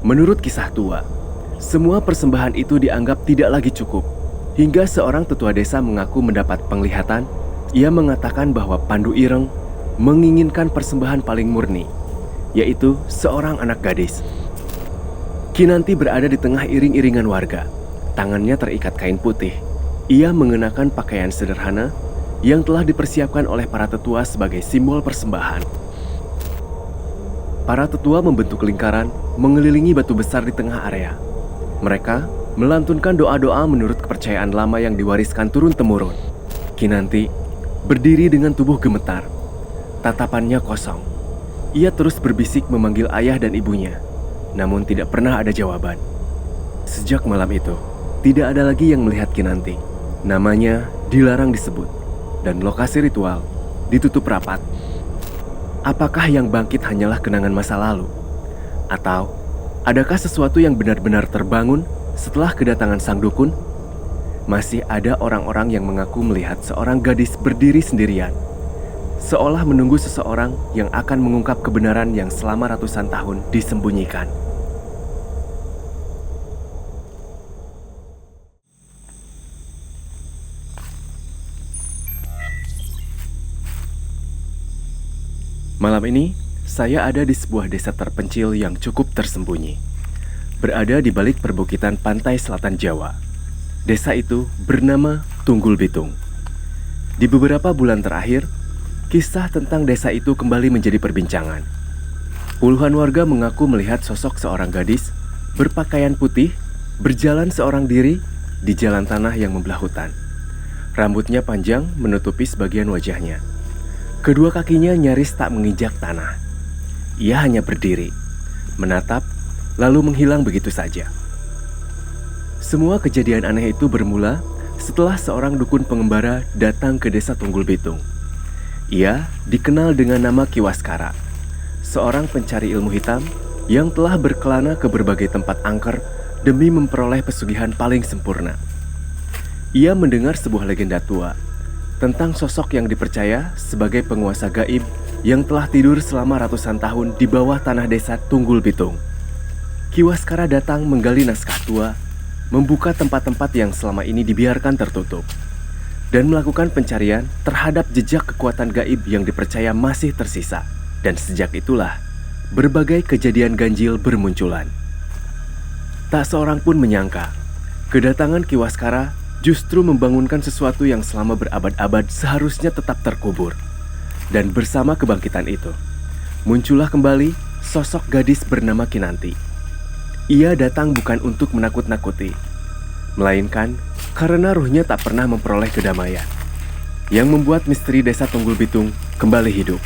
Menurut kisah tua, semua persembahan itu dianggap tidak lagi cukup. Hingga seorang tetua desa mengaku mendapat penglihatan. Ia mengatakan bahwa Pandu Ireng menginginkan persembahan paling murni, yaitu seorang anak gadis. Kinanti berada di tengah iring-iringan warga. Tangannya terikat kain putih. Ia mengenakan pakaian sederhana yang telah dipersiapkan oleh para tetua sebagai simbol persembahan. Para tetua membentuk lingkaran mengelilingi batu besar di tengah area. Mereka melantunkan doa-doa menurut kepercayaan lama yang diwariskan turun-temurun. Kinanti berdiri dengan tubuh gemetar. Tatapannya kosong. Ia terus berbisik memanggil ayah dan ibunya, namun tidak pernah ada jawaban. Sejak malam itu, tidak ada lagi yang melihat Kinanti. Namanya dilarang disebut, dan lokasi ritual ditutup rapat. Apakah yang bangkit hanyalah kenangan masa lalu? Atau adakah sesuatu yang benar-benar terbangun setelah kedatangan sang dukun? Masih ada orang-orang yang mengaku melihat seorang gadis berdiri sendirian, seolah menunggu seseorang yang akan mengungkap kebenaran yang selama ratusan tahun disembunyikan. Malam ini, saya ada di sebuah desa terpencil yang cukup tersembunyi. Berada di balik perbukitan pantai selatan Jawa. Desa itu bernama Tunggul Bitung. Di beberapa bulan terakhir, kisah tentang desa itu kembali menjadi perbincangan. Puluhan warga mengaku melihat sosok seorang gadis berpakaian putih berjalan seorang diri di jalan tanah yang membelah hutan. Rambutnya panjang menutupi sebagian wajahnya. Kedua kakinya nyaris tak menginjak tanah. Ia hanya berdiri, menatap, lalu menghilang begitu saja. Semua kejadian aneh itu bermula setelah seorang dukun pengembara datang ke desa Tunggul Bitung. Ia dikenal dengan nama Ki Waskara, seorang pencari ilmu hitam yang telah berkelana ke berbagai tempat angker demi memperoleh pesugihan paling sempurna. Ia mendengar sebuah legenda tua tentang sosok yang dipercaya sebagai penguasa gaib yang telah tidur selama ratusan tahun di bawah tanah desa Tunggul Bitung. Ki Waskara datang menggali naskah tua, membuka tempat-tempat yang selama ini dibiarkan tertutup, dan melakukan pencarian terhadap jejak kekuatan gaib yang dipercaya masih tersisa. Dan sejak itulah, berbagai kejadian ganjil bermunculan. Tak seorang pun menyangka, kedatangan Ki Waskara justru membangunkan sesuatu yang selama berabad-abad seharusnya tetap terkubur. Dan bersama kebangkitan itu, muncullah kembali sosok gadis bernama Kinanti. Ia datang bukan untuk menakut-nakuti, melainkan karena ruhnya tak pernah memperoleh kedamaian, yang membuat misteri desa Tunggul Bitung kembali hidup.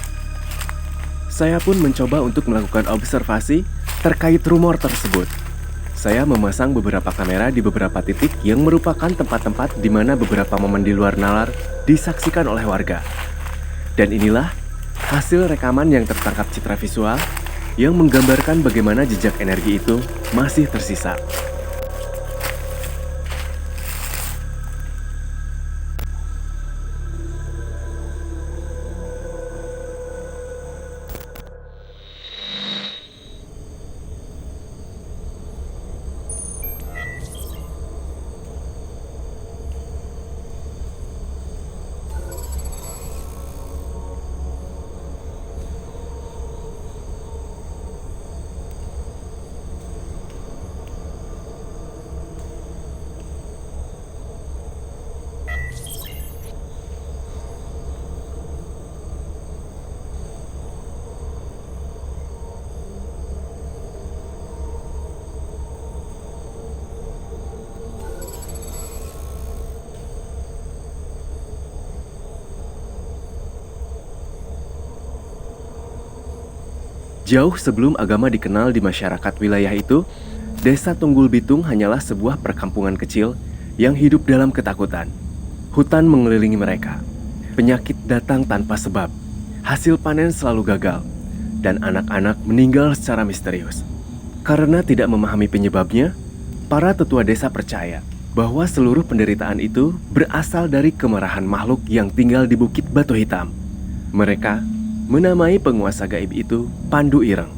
Saya pun mencoba untuk melakukan observasi terkait rumor tersebut. Saya memasang beberapa kamera di beberapa titik yang merupakan tempat-tempat di mana beberapa momen di luar nalar disaksikan oleh warga. Dan inilah hasil rekaman yang tertangkap citra visual yang menggambarkan bagaimana jejak energi itu masih tersisa. Jauh sebelum agama dikenal di masyarakat wilayah itu, desa Tunggul Bitung hanyalah sebuah perkampungan kecil yang hidup dalam ketakutan. Hutan mengelilingi mereka. Penyakit datang tanpa sebab. Hasil panen selalu gagal. Dan anak-anak meninggal secara misterius. Karena tidak memahami penyebabnya, para tetua desa percaya bahwa seluruh penderitaan itu berasal dari kemarahan makhluk yang tinggal di Bukit Batu Hitam. Mereka menamai penguasa gaib itu Pandu Ireng.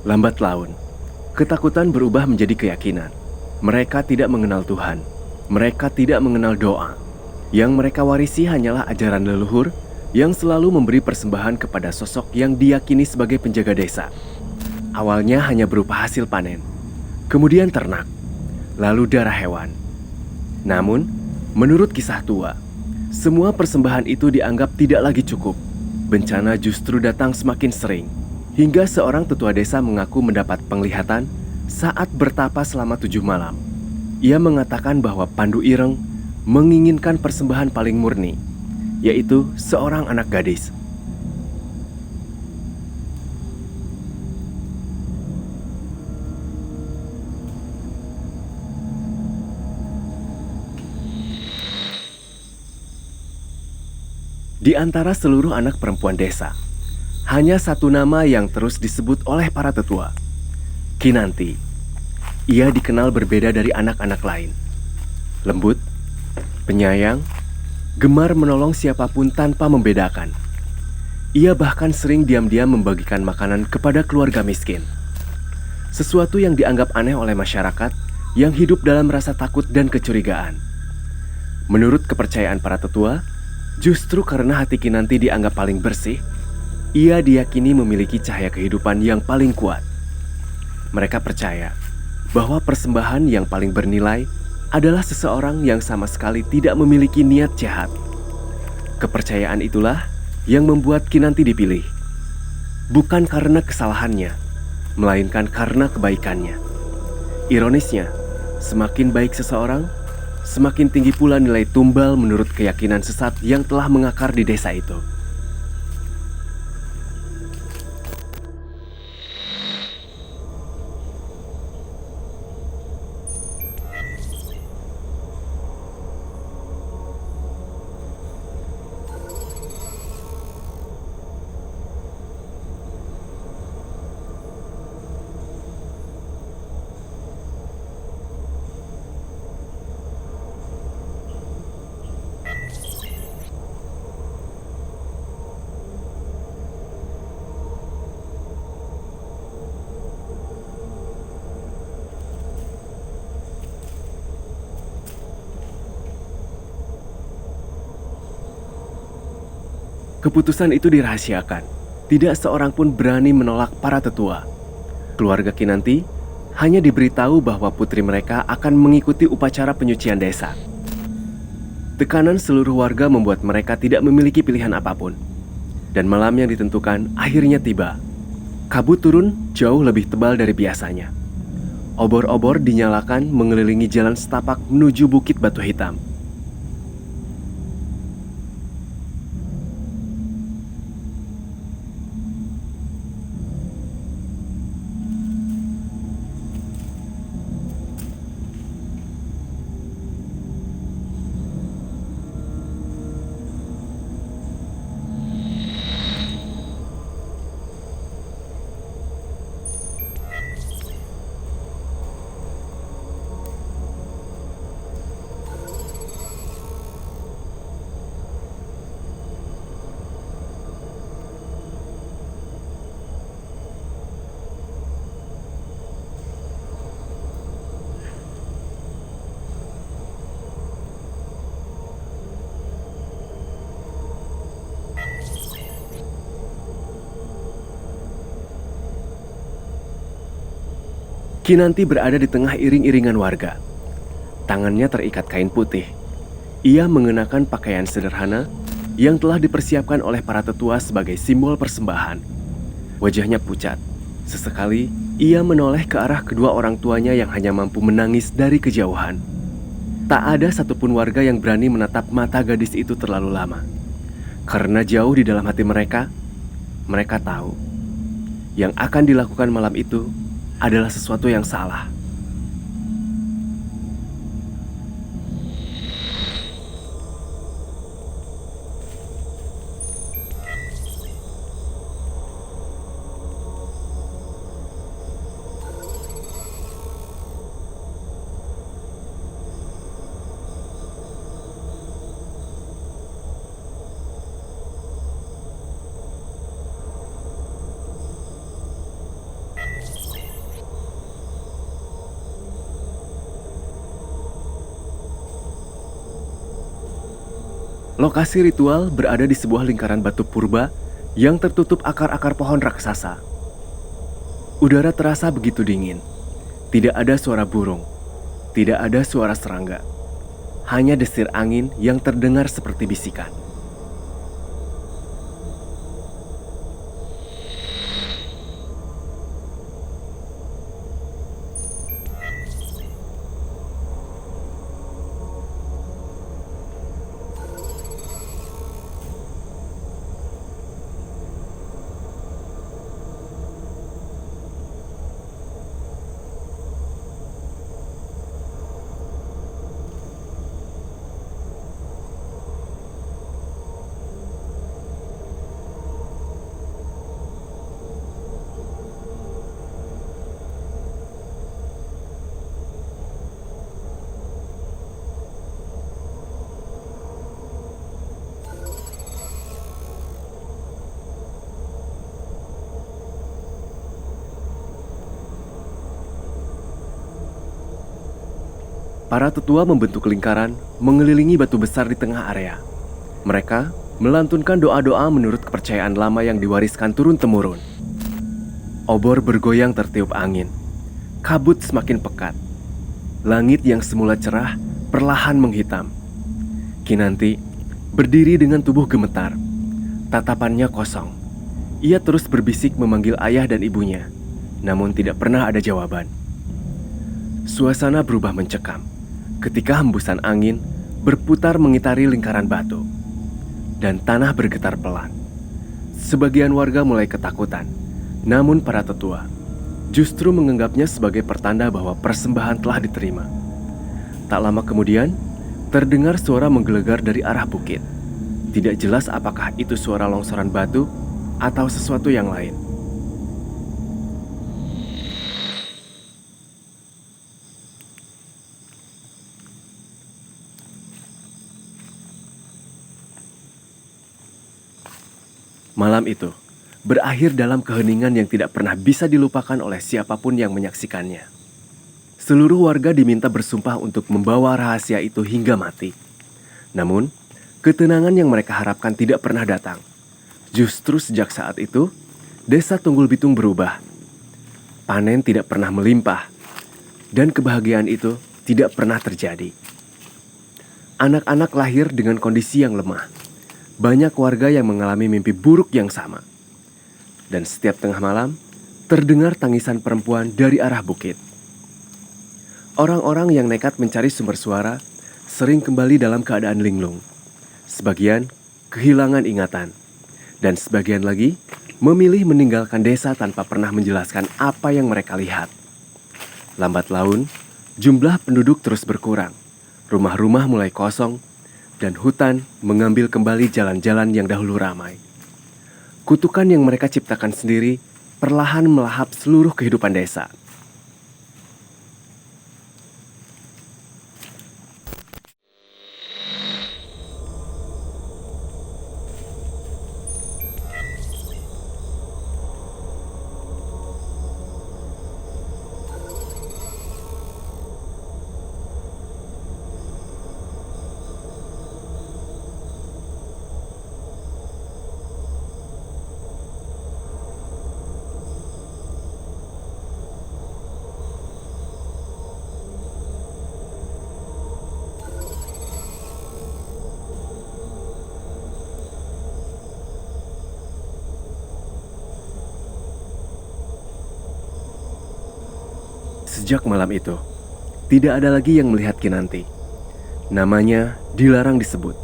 Lambat laun, ketakutan berubah menjadi keyakinan. Mereka tidak mengenal Tuhan. Mereka tidak mengenal doa. Yang mereka warisi hanyalah ajaran leluhur yang selalu memberi persembahan kepada sosok yang diyakini sebagai penjaga desa. Awalnya hanya berupa hasil panen, kemudian ternak, lalu darah hewan. Namun, menurut kisah tua, semua persembahan itu dianggap tidak lagi cukup. Bencana justru datang semakin sering, hingga seorang tetua desa mengaku mendapat penglihatan saat bertapa selama 7 malam. Ia mengatakan bahwa Pandu Ireng menginginkan persembahan paling murni, yaitu seorang anak gadis. Di antara seluruh anak perempuan desa, hanya satu nama yang terus disebut oleh para tetua, Kinanti. Ia dikenal berbeda dari anak-anak lain. Lembut, penyayang, gemar menolong siapapun tanpa membedakan. Ia bahkan sering diam-diam membagikan makanan kepada keluarga miskin. Sesuatu yang dianggap aneh oleh masyarakat yang hidup dalam rasa takut dan kecurigaan. Menurut kepercayaan para tetua, justru karena hati Kinanti dianggap paling bersih, ia diyakini memiliki cahaya kehidupan yang paling kuat. Mereka percaya bahwa persembahan yang paling bernilai adalah seseorang yang sama sekali tidak memiliki niat jahat. Kepercayaan itulah yang membuat Kinanti dipilih, bukan karena kesalahannya, melainkan karena kebaikannya. Ironisnya, semakin baik seseorang, semakin tinggi pula nilai tumbal menurut keyakinan sesat yang telah mengakar di desa itu. Keputusan itu dirahasiakan. Tidak seorang pun berani menolak para tetua. Keluarga Kinanti hanya diberitahu bahwa putri mereka akan mengikuti upacara penyucian desa. Tekanan seluruh warga membuat mereka tidak memiliki pilihan apapun. Dan malam yang ditentukan akhirnya tiba. Kabut turun jauh lebih tebal dari biasanya. Obor-obor dinyalakan mengelilingi jalan setapak menuju Bukit Batu Hitam. Kinanti berada di tengah iring-iringan warga. Tangannya terikat kain putih. Ia mengenakan pakaian sederhana yang telah dipersiapkan oleh para tetua sebagai simbol persembahan. Wajahnya pucat. Sesekali, ia menoleh ke arah kedua orang tuanya yang hanya mampu menangis dari kejauhan. Tak ada satupun warga yang berani menatap mata gadis itu terlalu lama. Karena jauh di dalam hati mereka, mereka tahu yang akan dilakukan malam itu adalah sesuatu yang salah. Lokasi ritual berada di sebuah lingkaran batu purba yang tertutup akar-akar pohon raksasa. Udara terasa begitu dingin. Tidak ada suara burung, tidak ada suara serangga. Hanya desir angin yang terdengar seperti bisikan. Para tetua membentuk lingkaran mengelilingi batu besar di tengah area. Mereka melantunkan doa-doa menurut kepercayaan lama yang diwariskan turun-temurun. Obor bergoyang tertiup angin. Kabut semakin pekat. Langit yang semula cerah perlahan menghitam. Kinanti berdiri dengan tubuh gemetar. Tatapannya kosong. Ia terus berbisik memanggil ayah dan ibunya, namun tidak pernah ada jawaban. Suasana berubah mencekam ketika hembusan angin berputar mengitari lingkaran batu, dan tanah bergetar pelan. Sebagian warga mulai ketakutan, namun para tetua justru menganggapnya sebagai pertanda bahwa persembahan telah diterima. Tak lama kemudian, terdengar suara menggelegar dari arah bukit. Tidak jelas apakah itu suara longsoran batu atau sesuatu yang lain. Malam itu berakhir dalam keheningan yang tidak pernah bisa dilupakan oleh siapapun yang menyaksikannya. Seluruh warga diminta bersumpah untuk membawa rahasia itu hingga mati. Namun, ketenangan yang mereka harapkan tidak pernah datang. Justru sejak saat itu, desa Tunggul Bitung berubah. Panen tidak pernah melimpah, dan kebahagiaan itu tidak pernah terjadi. Anak-anak lahir dengan kondisi yang lemah. Banyak warga yang mengalami mimpi buruk yang sama. Dan setiap tengah malam, terdengar tangisan perempuan dari arah bukit. Orang-orang yang nekat mencari sumber suara sering kembali dalam keadaan linglung. Sebagian kehilangan ingatan, dan sebagian lagi memilih meninggalkan desa tanpa pernah menjelaskan apa yang mereka lihat. Lambat laun, jumlah penduduk terus berkurang. Rumah-rumah mulai kosong, dan hutan mengambil kembali jalan-jalan yang dahulu ramai. Kutukan yang mereka ciptakan sendiri perlahan melahap seluruh kehidupan desa. Sejak malam itu, tidak ada lagi yang melihat Kinanti. Namanya dilarang disebut,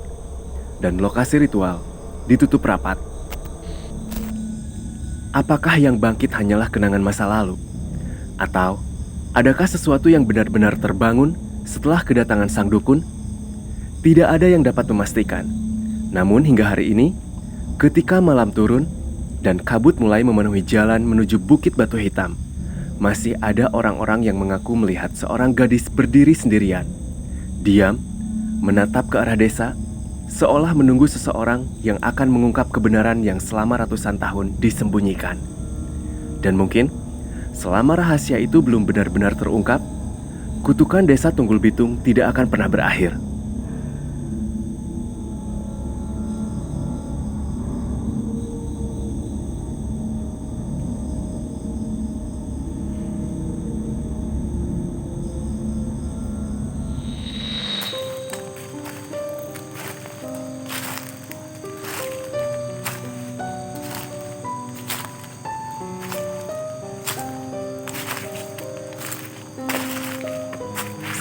dan lokasi ritual ditutup rapat. Apakah yang bangkit hanyalah kenangan masa lalu? Atau adakah sesuatu yang benar-benar terbangun setelah kedatangan sang dukun? Tidak ada yang dapat memastikan. Namun hingga hari ini, ketika malam turun dan kabut mulai memenuhi jalan menuju Bukit Batu Hitam, masih ada orang-orang yang mengaku melihat seorang gadis berdiri sendirian, diam, menatap ke arah desa, seolah menunggu seseorang yang akan mengungkap kebenaran yang selama ratusan tahun disembunyikan. Dan mungkin, selama rahasia itu belum benar-benar terungkap, kutukan desa Tunggul Bitung tidak akan pernah berakhir.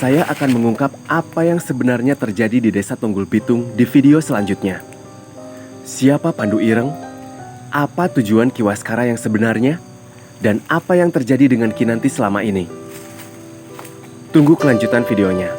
Saya akan mengungkap apa yang sebenarnya terjadi di Desa Tunggul Bitung di video selanjutnya. Siapa Pandu Ireng? Apa tujuan Ki Waskara yang sebenarnya? Dan apa yang terjadi dengan Kinanti selama ini? Tunggu kelanjutan videonya.